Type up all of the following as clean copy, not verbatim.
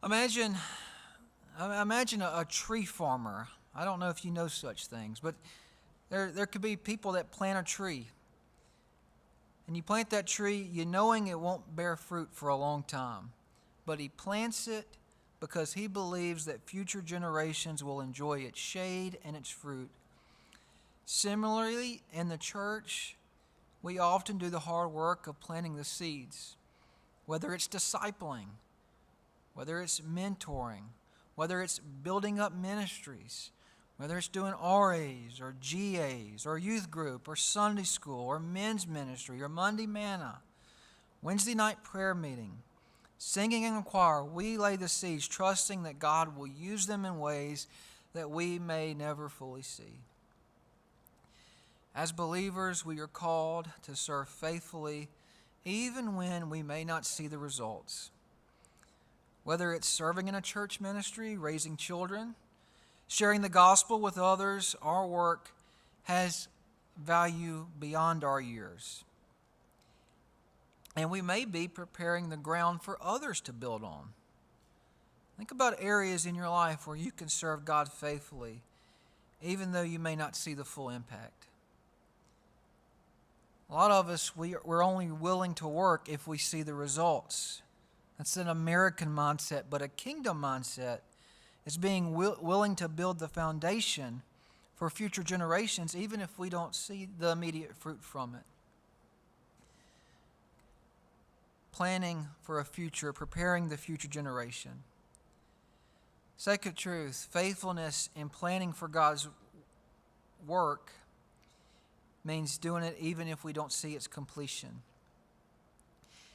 Imagine, imagine a tree farmer. I don't know if you know such things, but there could be people that plant a tree. And you plant that tree, you knowing it won't bear fruit for a long time. But he plants it because he believes that future generations will enjoy its shade and its fruit. Similarly, in the church, we often do the hard work of planting the seeds, whether it's discipling, whether it's mentoring, whether it's building up ministries, whether it's doing RAs or GAs or youth group or Sunday school or men's ministry or Monday manna, Wednesday night prayer meeting, singing in the choir, we lay the seeds trusting that God will use them in ways that we may never fully see. As believers, we are called to serve faithfully even when we may not see the results. Whether it's serving in a church ministry, raising children, sharing the gospel with others, our work has value beyond our years. And we may be preparing the ground for others to build on. Think about areas in your life where you can serve God faithfully, even though you may not see the full impact. A lot of us, we're only willing to work if we see the results. That's an American mindset, but a kingdom mindset is being willing to build the foundation for future generations, even if we don't see the immediate fruit from it. Planning for a future, preparing the future generation. Second truth, faithfulness in planning for God's work means doing it even if we don't see its completion.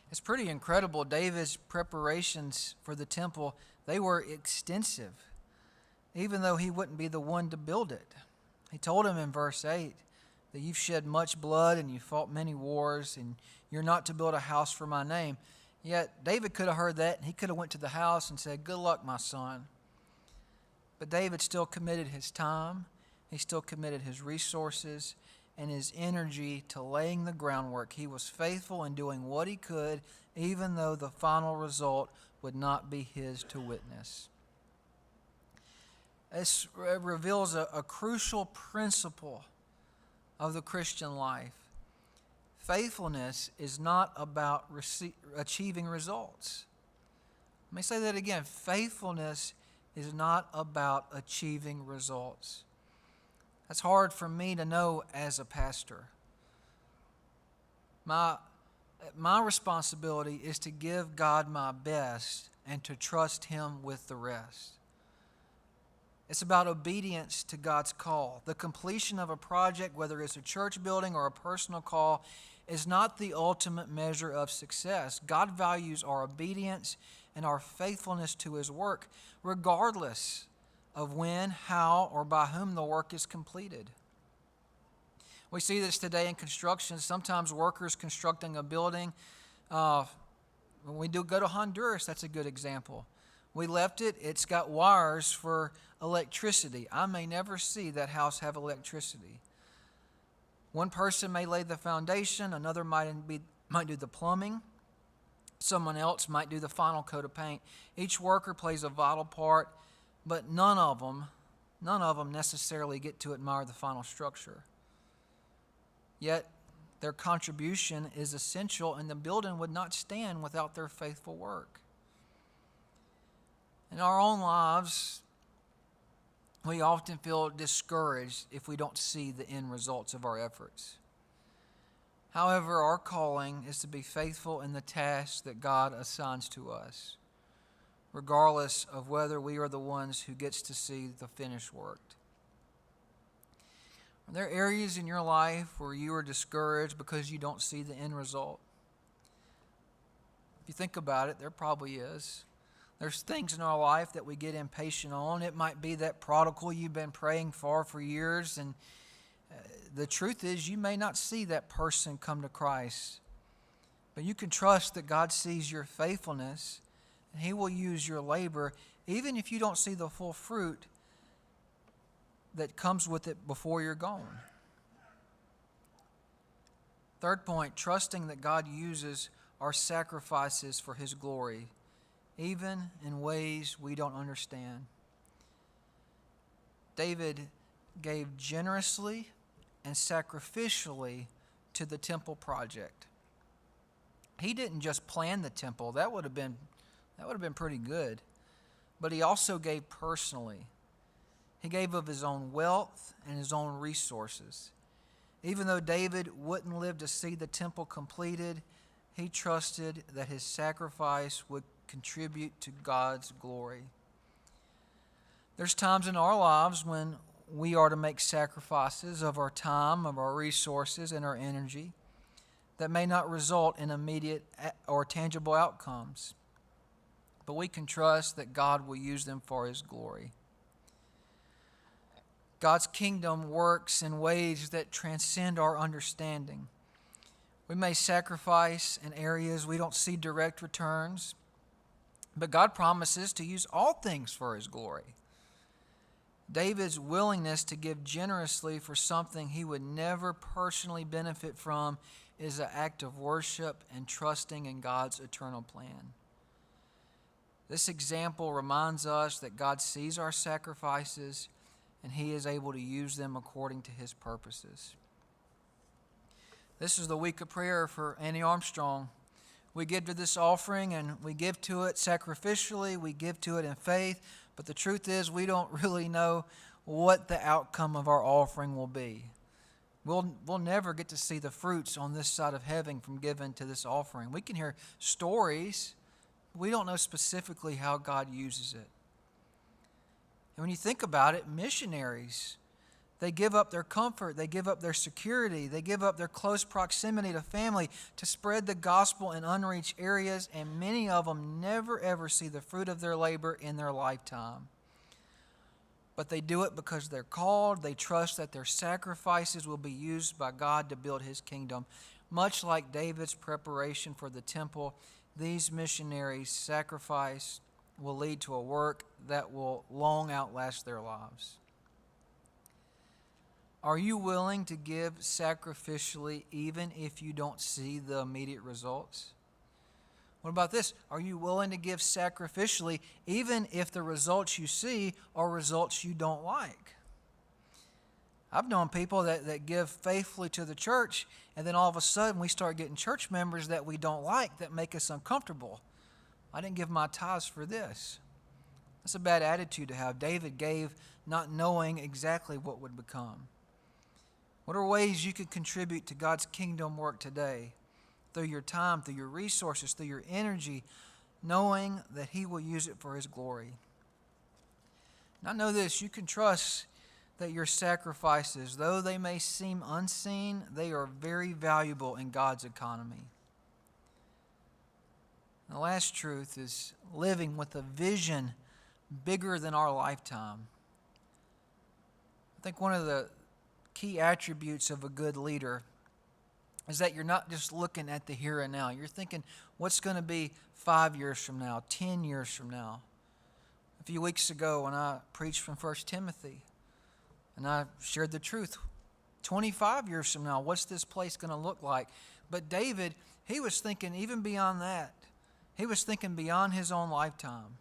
It's pretty incredible. David's preparations for the temple, they were extensive, even though he wouldn't be the one to build it. He told him in verse 8 that you've shed much blood and you fought many wars and you're not to build a house for my name. Yet David could have heard that and he could have went to the house and said, good luck, my son. But David still committed his time. He still committed his resources and his energy to laying the groundwork. He was faithful in doing what he could, even though the final result would not be his to witness. This reveals a crucial principle of the Christian life. Faithfulness is not about achieving results. Let me say that again. Faithfulness is not about achieving results. That's hard for me to know as a pastor. My responsibility is to give God my best and to trust Him with the rest. It's about obedience to God's call. The completion of a project, whether it's a church building or a personal call, is not the ultimate measure of success. God values our obedience and our faithfulness to His work, regardless of when, how, or by whom the work is completed. We see this today in construction. Sometimes workers constructing a building, when we do go to Honduras, that's a good example. We left it, it's got wires for electricity. I may never see that house have electricity. One person may lay the foundation, another might do the plumbing, someone else might do the final coat of paint. Each worker plays a vital part, but none of them necessarily get to admire the final structure. Yet their contribution is essential, and the building would not stand without their faithful work. In our own lives, we often feel discouraged if we don't see the end results of our efforts. However, our calling is to be faithful in the tasks that God assigns to us, regardless of whether we are the ones who gets to see the finished work. Are there areas in your life where you are discouraged because you don't see the end result? If you think about it, there probably is. There's things in our life that we get impatient on. It might be that prodigal you've been praying for years, and the truth is you may not see that person come to Christ. But you can trust that God sees your faithfulness, and He will use your labor, even if you don't see the full fruit that comes with it before you're gone. Third point, trusting that God uses our sacrifices for His glory, even in ways we don't understand. David gave generously and sacrificially to the temple project. He didn't just plan the temple. That would have been pretty good. But he also gave personally. He gave of his own wealth and his own resources. Even though David wouldn't live to see the temple completed, he trusted that his sacrifice would contribute to God's glory. There's times in our lives when we are to make sacrifices of our time, of our resources, and our energy that may not result in immediate or tangible outcomes, but we can trust that God will use them for His glory. God's kingdom works in ways that transcend our understanding. We may sacrifice in areas we don't see direct returns, but God promises to use all things for His glory. David's willingness to give generously for something he would never personally benefit from is an act of worship and trusting in God's eternal plan. This example reminds us that God sees our sacrifices and He is able to use them according to His purposes. This is the week of prayer for Annie Armstrong. We give to this offering and we give to it sacrificially, we give to it in faith, but the truth is we don't really know what the outcome of our offering will be. We'll never get to see the fruits on this side of heaven from giving to this offering. We can hear stories, but we don't know specifically how God uses it. And when you think about it, missionaries, they give up their comfort, they give up their security, they give up their close proximity to family to spread the gospel in unreached areas, and many of them never ever see the fruit of their labor in their lifetime. But they do it because they're called, they trust that their sacrifices will be used by God to build His kingdom. Much like David's preparation for the temple, these missionaries' sacrifice will lead to a work that will long outlast their lives. Are you willing to give sacrificially even if you don't see the immediate results? What about this? Are you willing to give sacrificially even if the results you see are results you don't like? I've known people that give faithfully to the church, and then all of a sudden we start getting church members that we don't like that make us uncomfortable. I didn't give my tithes for this. That's a bad attitude to have. David gave not knowing exactly what would become. What are ways you could contribute to God's kingdom work today? Through your time, through your resources, through your energy, knowing that He will use it for His glory. And I know this, you can trust that your sacrifices, though they may seem unseen, they are very valuable in God's economy. And the last truth is living with a vision bigger than our lifetime. I think one of the key attributes of a good leader is that you're not just looking at the here and now. You're thinking, what's going to be 5 years from now, 10 years from now? A few weeks ago when I preached from 1 Timothy, and I shared the truth, 25 years from now, what's this place going to look like? But David, he was thinking even beyond that. He was thinking beyond his own lifetime.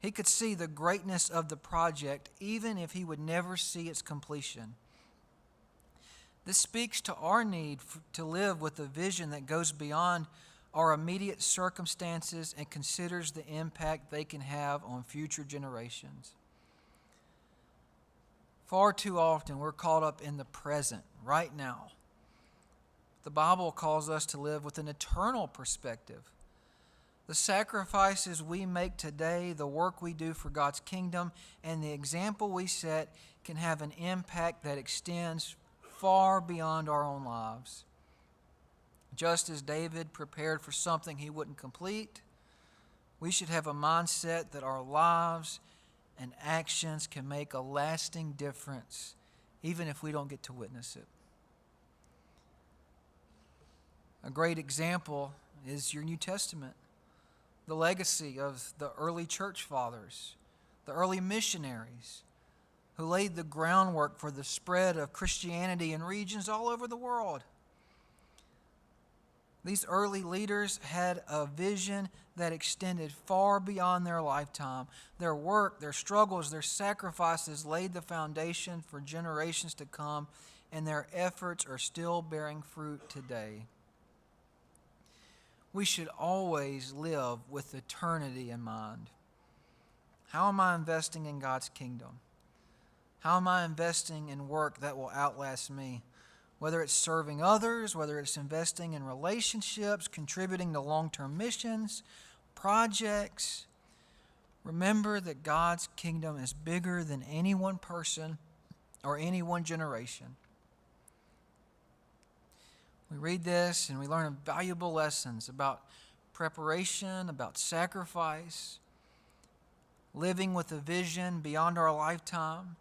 He could see the greatness of the project even if he would never see its completion. This speaks to our need to live with a vision that goes beyond our immediate circumstances and considers the impact they can have on future generations. Far too often we're caught up in the present, right now. The Bible calls us to live with an eternal perspective. The sacrifices we make today, the work we do for God's kingdom, and the example we set can have an impact that extends far beyond our own lives. Just as David prepared for something he wouldn't complete, we should have a mindset that our lives and actions can make a lasting difference, even if we don't get to witness it. A great example is your New Testament, the legacy of the early church fathers, the early missionaries, who laid the groundwork for the spread of Christianity in regions all over the world. These early leaders had a vision that extended far beyond their lifetime. Their work, their struggles, their sacrifices laid the foundation for generations to come, and their efforts are still bearing fruit today. We should always live with eternity in mind. How am I investing in God's kingdom? How am I investing in work that will outlast me? Whether it's serving others, whether it's investing in relationships, contributing to long-term missions, projects. Remember that God's kingdom is bigger than any one person or any one generation. We read this and we learn valuable lessons about preparation, about sacrifice, living with a vision beyond our lifetime.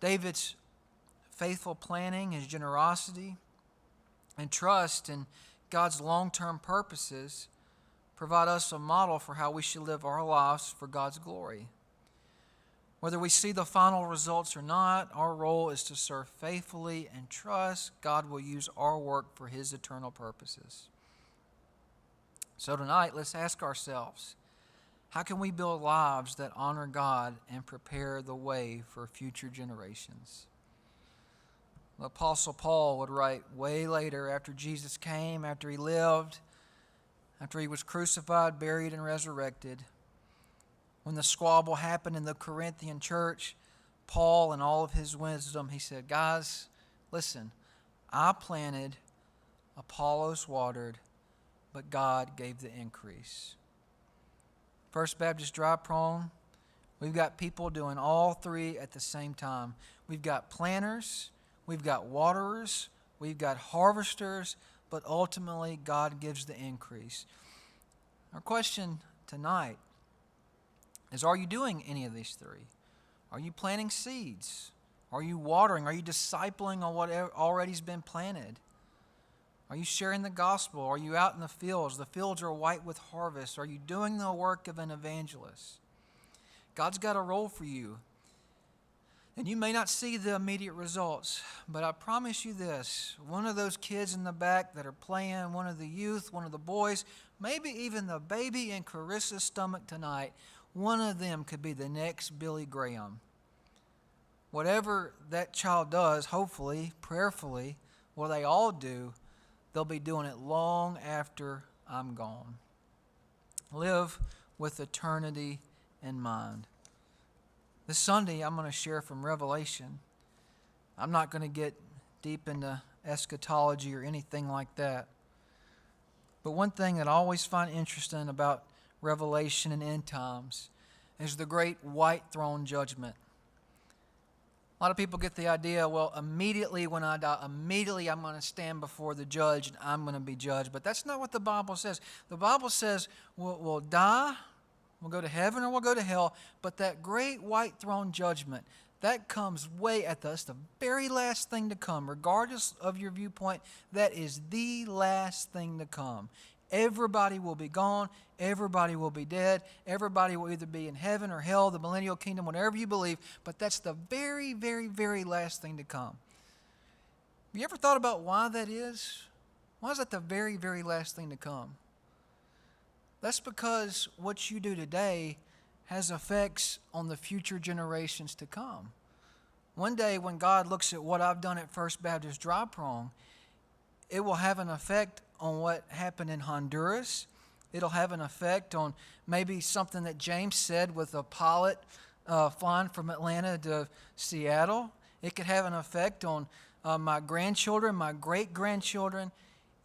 David's faithful planning, his generosity, and trust in God's long-term purposes provide us a model for how we should live our lives for God's glory. Whether we see the final results or not, our role is to serve faithfully and trust God will use our work for His eternal purposes. So tonight, let's ask ourselves, how can we build lives that honor God and prepare the way for future generations? The Apostle Paul would write way later, after Jesus came, after He lived, after He was crucified, buried, and resurrected. When the squabble happened in the Corinthian church, Paul, in all of his wisdom, he said, guys, listen, I planted, Apollos watered, but God gave the increase. First Baptist Dry Prong, we've got people doing all three at the same time. We've got planters, we've got waterers, we've got harvesters, but ultimately God gives the increase. Our question tonight is, are you doing any of these three? Are you planting seeds? Are you watering? Are you discipling on what already has been planted? Are you sharing the gospel? Are you out in the fields? The fields are white with harvest. Are you doing the work of an evangelist? God's got a role for you. And you may not see the immediate results, but I promise you this, one of those kids in the back that are playing, one of the youth, one of the boys, maybe even the baby in Carissa's stomach tonight, one of them could be the next Billy Graham. Whatever that child does, hopefully, prayerfully, what they all do, they'll be doing it long after I'm gone. Live with eternity in mind. This Sunday, I'm going to share from Revelation. I'm not going to get deep into eschatology or anything like that. But one thing that I always find interesting about Revelation and end times is the great white throne judgment. A lot of people get the idea, well, immediately when I die, immediately I'm going to stand before the judge and I'm going to be judged. But that's not what the Bible says. The Bible says we'll die, we'll go to heaven or we'll go to hell, but that great white throne judgment, that comes way at us, the very last thing to come. Regardless of your viewpoint, that is the last thing to come. Everybody will be gone. Everybody will be dead. Everybody will either be in heaven or hell, the millennial kingdom, whatever you believe. But that's the very, very, very last thing to come. Have you ever thought about why that is? Why is that the very, very last thing to come? That's because what you do today has effects on the future generations to come. One day when God looks at what I've done at First Baptist Dry Prong, it will have an effect on what happened in Honduras. It'll have an effect on maybe something that James said with a pilot flying from Atlanta to Seattle. It could have an effect on my grandchildren, my great-grandchildren.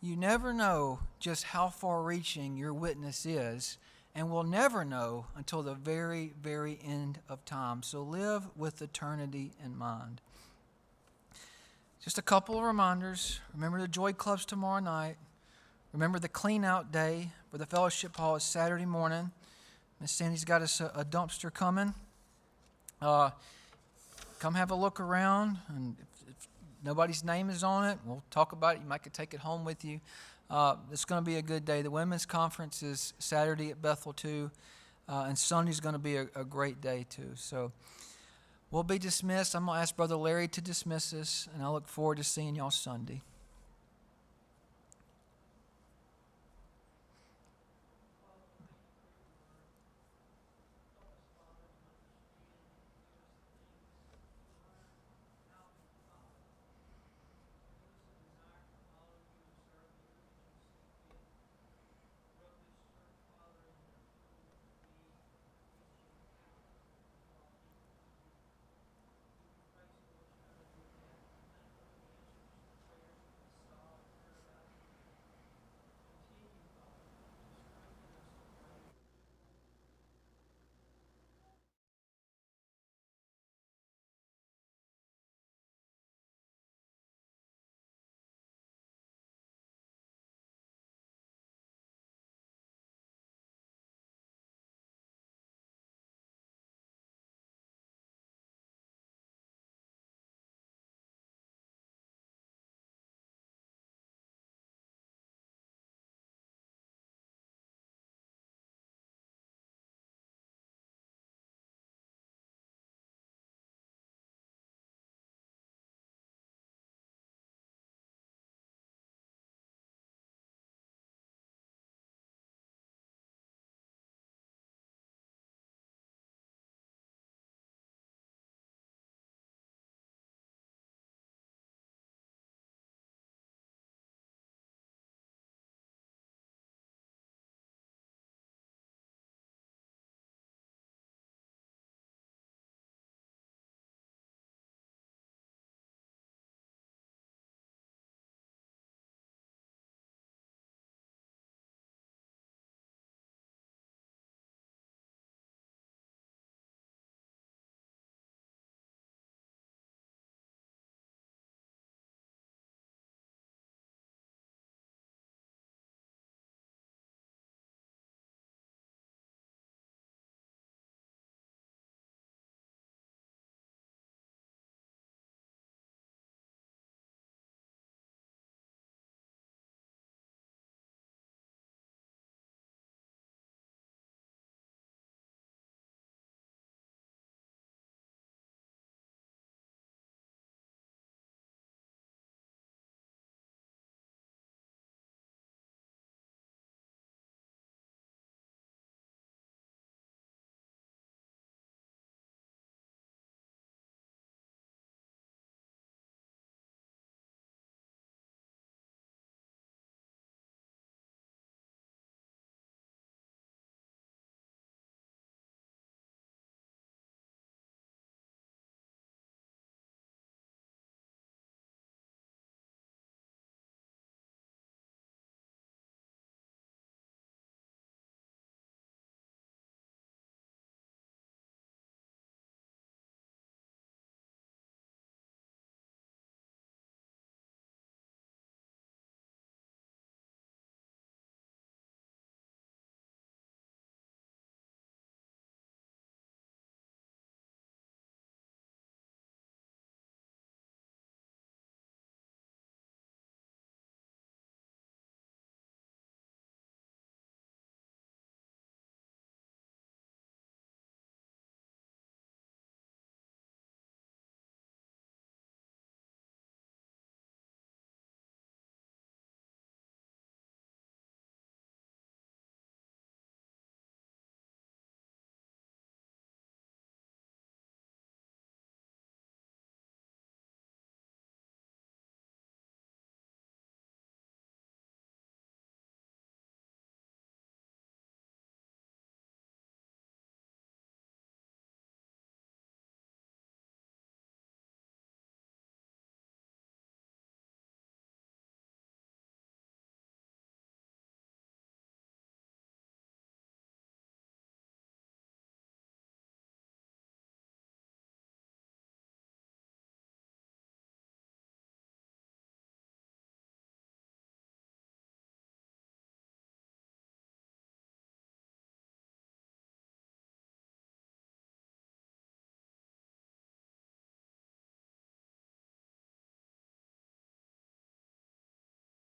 You never know just how far-reaching your witness is, and we'll never know until the very, very end of time. So live with eternity in mind. Just a couple of reminders. Remember the Joy Clubs tomorrow night. Remember the clean-out day for the fellowship hall is Saturday morning. Miss Sandy's got us a dumpster coming. Come have a look around, and if nobody's name is on it, we'll talk about it. You might could take it home with you. It's going to be a good day. The women's conference is Saturday at Bethel too, and Sunday's going to be a great day too. So we'll be dismissed. I'm going to ask Brother Larry to dismiss us, and I look forward to seeing y'all Sunday.